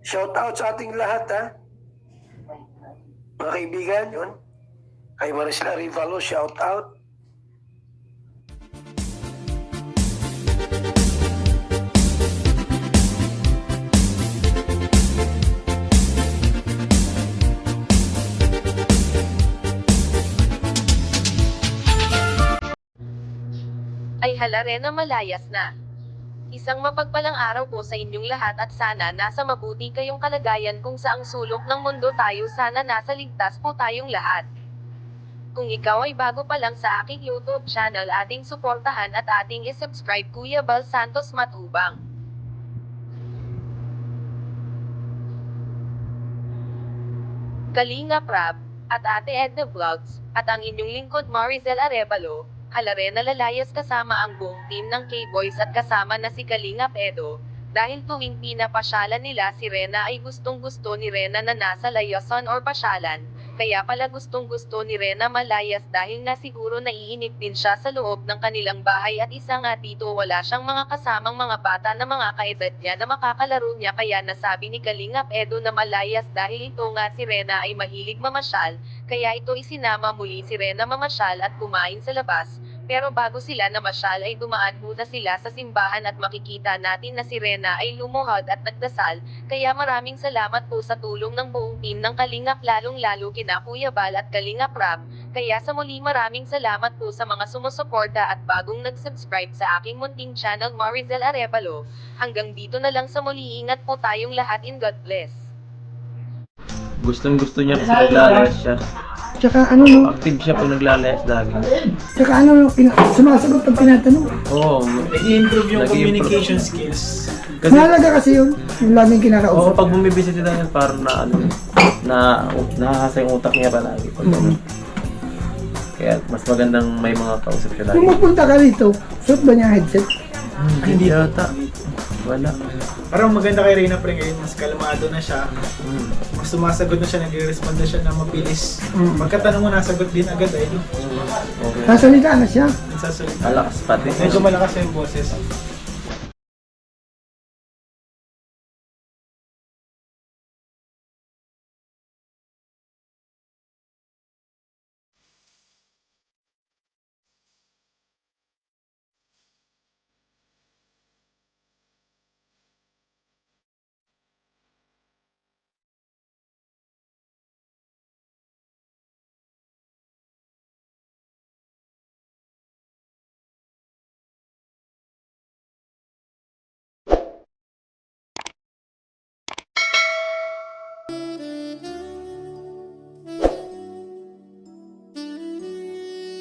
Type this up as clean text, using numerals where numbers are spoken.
shout out sa ating lahat, ha? Mga kaibigan, yun. Kay Maricel Arevalo, shout out. Ay hala Rena, malayas na. Isang mapagpalang araw po sa inyong lahat at sana nasa mabuti kayong kalagayan kung saang sulok ng mundo tayo, sana nasa ligtas po tayong lahat. Kung ikaw ay bago pa lang sa aking YouTube channel, ating suportahan at ating isubscribe Kuya Bal Santos Matubang. Kalinga Prab, at Ate Edna Vlogs, at ang inyong lingkod Maricel Arevalo. Hala Rena, lalayas kasama ang buong team ng K-Boys at kasama na si Kalinga Edo. Dahil tuwing pinapasyalan nila si Rena ay gustong gusto ni Rena na nasa layasan or pasyalan. Kaya pala gustong gusto ni Rena malayas dahil nga siguro naiinip din siya sa loob ng kanilang bahay at isa nga dito wala siyang mga kasamang mga bata na mga kaedad niya na makakalaro niya, kaya nasabi ni Kalinga Edo na malayas dahil ito nga si Rena ay mahilig mamasyal. Kaya ito isinama muli si Rena mamasyal at kumain sa labas. Pero bago sila namasyal ay dumaan muna sila sa simbahan at makikita natin na si Rena ay lumuhod at nagdasal. Kaya maraming salamat po sa tulong ng buong team ng Kalingap, lalong lalo kina Kuya Bal at Kalinga Prab. Kaya sa muli maraming salamat po sa mga sumusuporta at bagong nag-subscribe sa aking munting channel Maricel Arevalo. Hanggang dito na lang sa muli, ingat po tayong lahat, in God bless. Gustong gusto niya kasi naglalayas siya. Tsaka ano no, Active siya pag naglalayas lagi. tsaka ano no, sumasagot pag tinatanong. Oo. I-improve yung Nag-i-improve. communication skills. Kasi, Mahalaga kasi yun, yung laging oo, kinakausap. pag bumibisita tayo parang na ano, nakakasa yung utak niya palagi. Pag, kaya mas magandang may mga kausap siya lagi. Kung magpunta ka dito, suot ba niya headset? Hindi yata. Wala. Parang maganda kay Reyna pre ngayon, mas kalmado na siya. Mas sumasagot na siya, nagre-respond na siya na mabilis. Pagkatanong mo, nasagot din agad ay no? Okay. Sasalita na siya. Nagsasalita. Malakas pati. Medyo malakas yung boses.